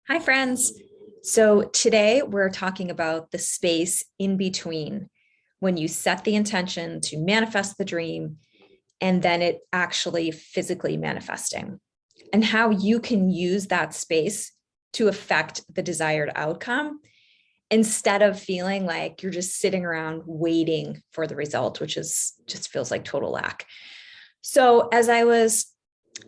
Hi, friends. So today we're talking about the space in between when you set the intention to manifest the dream and then it actually physically manifesting, and how you can use that space to affect the desired outcome instead of feeling like you're just sitting around waiting for the result, which is just feels like total lack. So as I was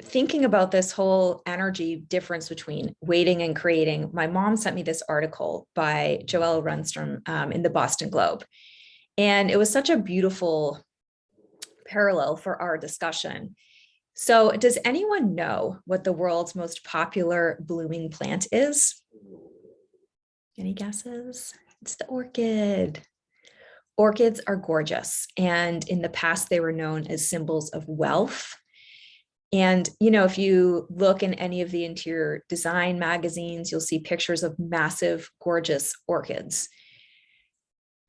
thinking about this whole energy difference between waiting and creating, my mom sent me this article by Joelle Runstrom in the Boston Globe. And it was such a beautiful parallel for our discussion. So, does anyone know what the world's most popular blooming plant is? Any guesses? It's the orchid. Orchids are gorgeous. And in the past, they were known as symbols of wealth. And, if you look in any of the interior design magazines, you'll see pictures of massive, gorgeous orchids.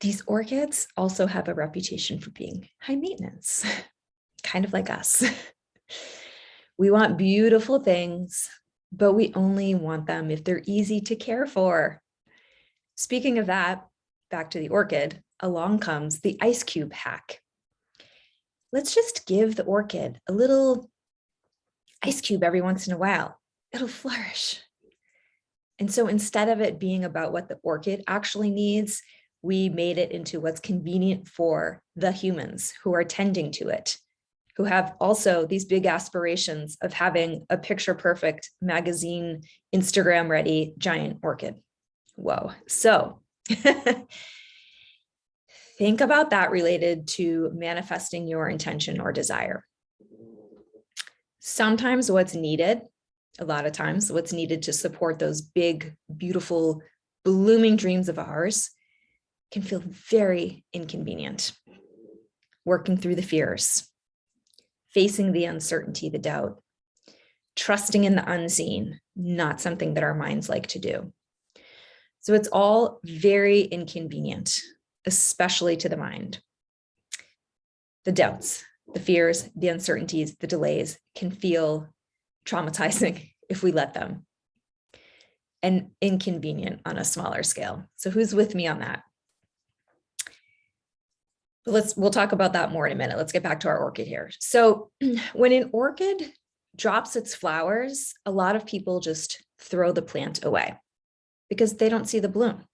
These orchids also have a reputation for being high maintenance, kind of like us. We want beautiful things, but we only want them if they're easy to care for. Speaking of that, back to the orchid, along comes the ice cube hack. Let's just give the orchid a little ice cube every once in a while. It'll flourish. And so instead of it being about what the orchid actually needs, we made it into what's convenient for the humans who are tending to it, who have also these big aspirations of having a picture perfect magazine, Instagram ready giant orchid. Whoa. So think about that related to manifesting your intention or desire. Sometimes what's needed, a lot of times, what's needed to support those big, beautiful, blooming dreams of ours can feel very inconvenient. Working through the fears, facing the uncertainty, the doubt, trusting in the unseen, not something that our minds like to do. So it's all very inconvenient, especially to the mind. The doubts, the fears, the uncertainties, the delays can feel traumatizing if we let them, and inconvenient on a smaller scale. So who's with me on that? We'll talk about that more in a minute. Let's get back to our orchid here. So when an orchid drops its flowers, a lot of people just throw the plant away because they don't see the bloom.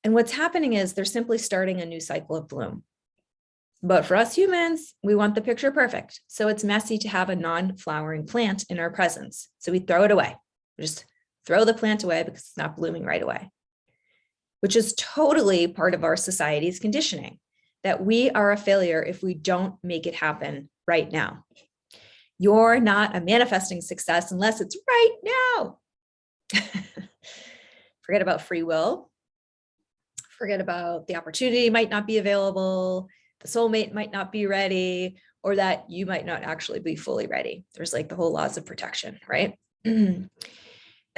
And what's happening is they're simply starting a new cycle of bloom. But for us humans, we want the picture perfect. So it's messy to have a non-flowering plant in our presence. So we throw it away. We just throw the plant away because it's not blooming right away, which is totally part of our society's conditioning, that we are a failure if we don't make it happen right now. You're not a manifesting success unless it's right now. Forget about free will. Forget about the opportunity might not be available, the soulmate might not be ready, or that you might not actually be fully ready. There's like the whole laws of protection, right? And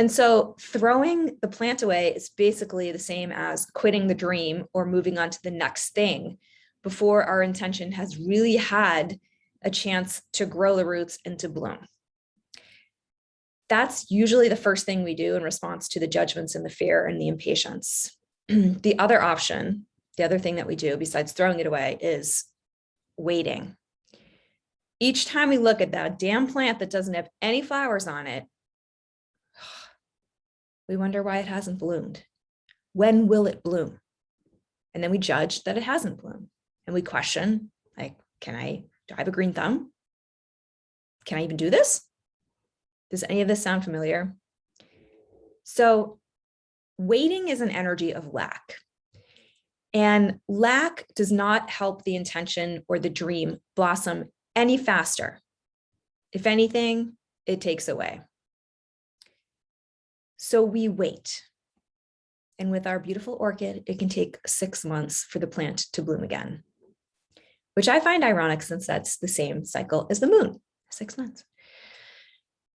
so throwing the plant away is basically the same as quitting the dream or moving on to the next thing before our intention has really had a chance to grow the roots and to bloom. That's usually the first thing we do in response to the judgments and the fear and the impatience. The other option, the other thing that we do besides throwing it away is waiting. Each time we look at that damn plant that doesn't have any flowers on it, we wonder why it hasn't bloomed. When will it bloom? And then we judge that it hasn't bloomed. And we question, like, do I have a green thumb? Can I even do this? Does any of this sound familiar? So waiting is an energy of lack. And lack does not help the intention or the dream blossom any faster. If anything, it takes away. So we wait. And with our beautiful orchid, it can take 6 months for the plant to bloom again, which I find ironic since that's the same cycle as the moon, 6 months.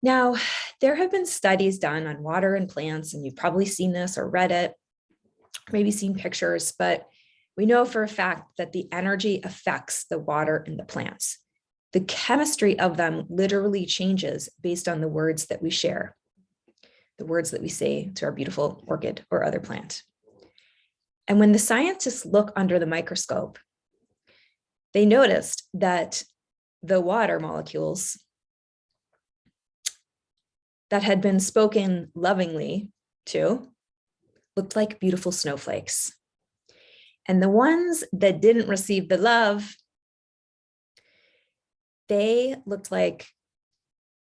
Now, there have been studies done on water and plants, and you've probably seen this or read it, maybe seen pictures, but we know for a fact that the energy affects the water and the plants. The chemistry of them literally changes based on the words that we share. the words that we say to our beautiful orchid or other plant. And when the scientists look under the microscope, they noticed that the water molecules that had been spoken lovingly to looked like beautiful snowflakes. And the ones that didn't receive the love, they looked like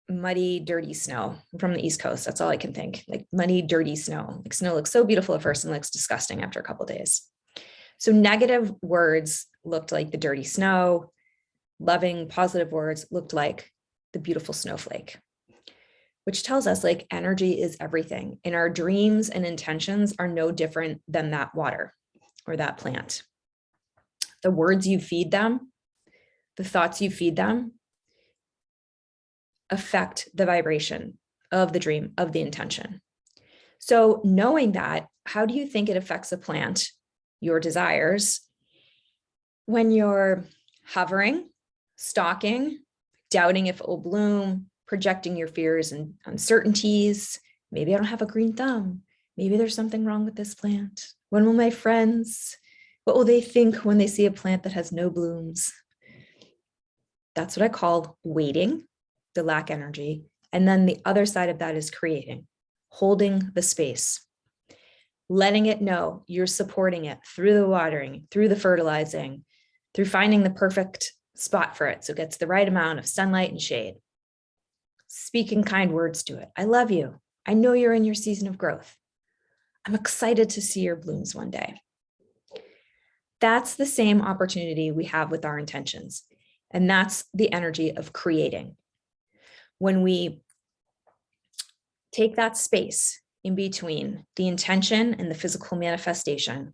muddy, dirty snow from the East Coast. That's all I can think. Like muddy, dirty snow. Like snow looks so beautiful at first and looks disgusting after a couple of days. So negative words looked like the dirty snow. Loving, positive words looked like the beautiful snowflake, which tells us like energy is everything. And our dreams and intentions are no different than that water or that plant. The words you feed them, the thoughts you feed them, affect the vibration of the dream, of the intention. So knowing that, how do you think it affects a plant, your desires, when you're hovering, stalking, doubting if it will bloom, projecting your fears and uncertainties? Maybe I don't have a green thumb. Maybe there's something wrong with this plant. When will my friends, what will they think when they see a plant that has no blooms? That's what I call waiting, the lack energy. And then the other side of that is creating, holding the space, letting it know you're supporting it through the watering, through the fertilizing, through finding the perfect spot for it so it gets the right amount of sunlight and shade. Speaking kind words to it. I love you. I know you're in your season of growth. I'm excited to see your blooms one day. That's the same opportunity we have with our intentions. And that's the energy of creating. When we take that space in between the intention and the physical manifestation,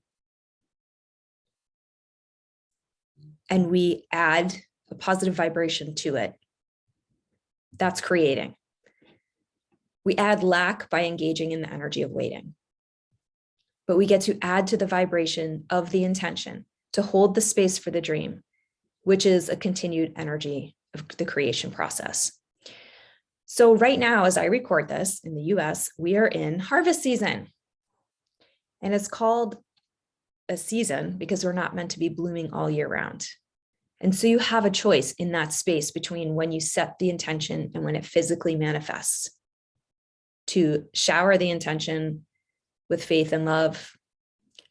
and we add a positive vibration to it, that's creating. We add lack by engaging in the energy of waiting. But we get to add to the vibration of the intention to hold the space for the dream, which is a continued energy of the creation process. So right now, as I record this in the US, we are in harvest season. And it's called a season because we're not meant to be blooming all year round. And so you have a choice in that space between when you set the intention and when it physically manifests, to shower the intention with faith and love.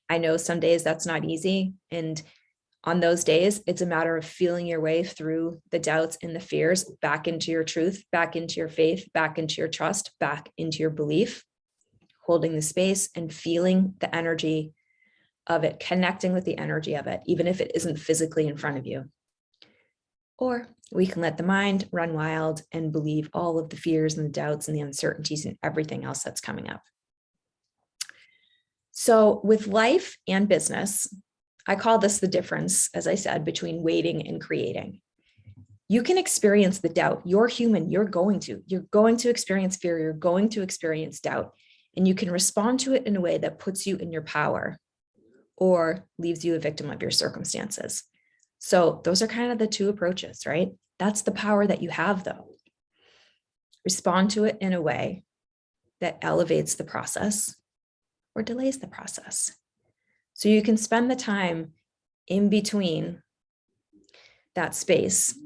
I know some days that's not easy. And on those days, it's a matter of feeling your way through the doubts and the fears back into your truth, back into your faith, back into your trust, back into your belief, holding the space and feeling the energy of it, connecting with the energy of it, even if it isn't physically in front of you. Or we can let the mind run wild and believe all of the fears and the doubts and the uncertainties and everything else that's coming up. So with life and business, I call this the difference, as I said, between waiting and creating. You can experience the doubt. You're human. You're going to experience fear. You're going to experience doubt. And you can respond to it in a way that puts you in your power or leaves you a victim of your circumstances. So those are kind of the two approaches, right? That's the power that you have, though. Respond to it in a way that elevates the process or delays the process. So you can spend the time in between that space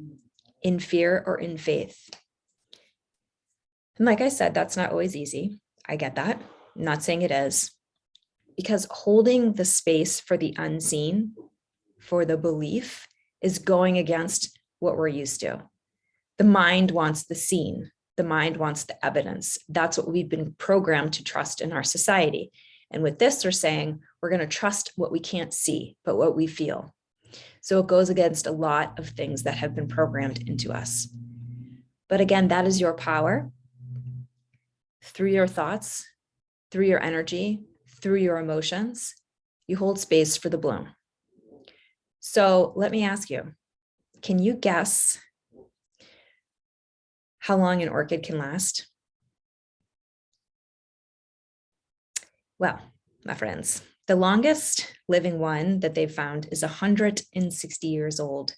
in fear or in faith. And like I said, that's not always easy. I get that. I'm not saying it is. Because holding the space for the unseen, for the belief, is going against what we're used to. The mind wants the seen. The mind wants the evidence. That's what we've been programmed to trust in our society. And with this, we're saying we're going to trust what we can't see, but what we feel. So it goes against a lot of things that have been programmed into us. But again, that is your power through your thoughts, through your energy, through your emotions. You hold space for the bloom. So let me ask you, can you guess how long an orchid can last? Well, my friends, the longest living one that they've found is 160 years old,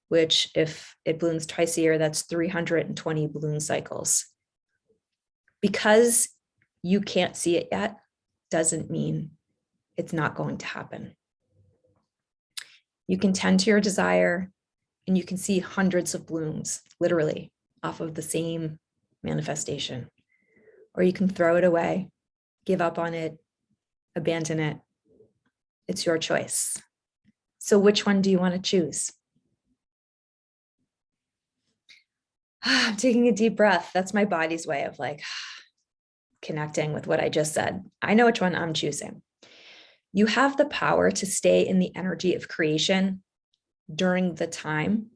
which if it blooms twice a year, that's 320 bloom cycles. Because you can't see it yet doesn't mean it's not going to happen. You can tend to your desire and you can see hundreds of blooms, literally, off of the same manifestation. Or you can throw it away, give up on it, abandon it. It's your choice. So which one do you want to choose? I'm taking a deep breath. That's my body's way of like connecting with what I just said. I know which one I'm choosing. You have the power to stay in the energy of creation during the time,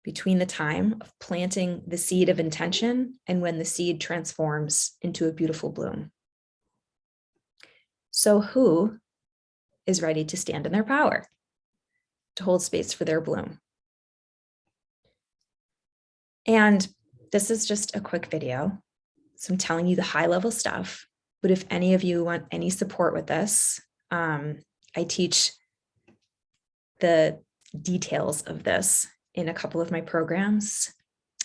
between the time of planting the seed of intention and when the seed transforms into a beautiful bloom. So who is ready to stand in their power, to hold space for their bloom? And this is just a quick video. So I'm telling you the high level stuff, but if any of you want any support with this, I teach the details of this in a couple of my programs.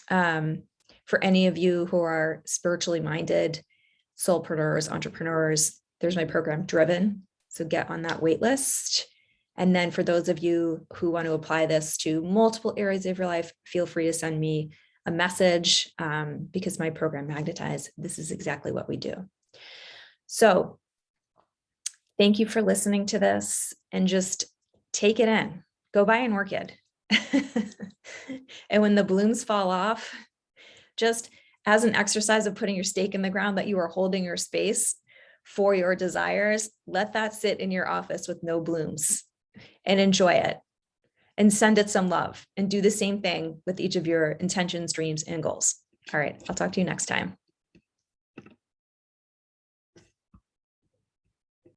For any of you who are spiritually minded, soulpreneurs, entrepreneurs, there's my program Driven. So get on that wait list. And then for those of you who want to apply this to multiple areas of your life, feel free to send me a message because my program Magnetize, this is exactly what we do. So thank you for listening to this and just take it in. Go buy an orchid. And when the blooms fall off, just as an exercise of putting your stake in the ground that you are holding your space for your desires, let that sit in your office with no blooms and enjoy it and send it some love and do the same thing with each of your intentions, dreams, and goals. All right, I'll talk to you next time.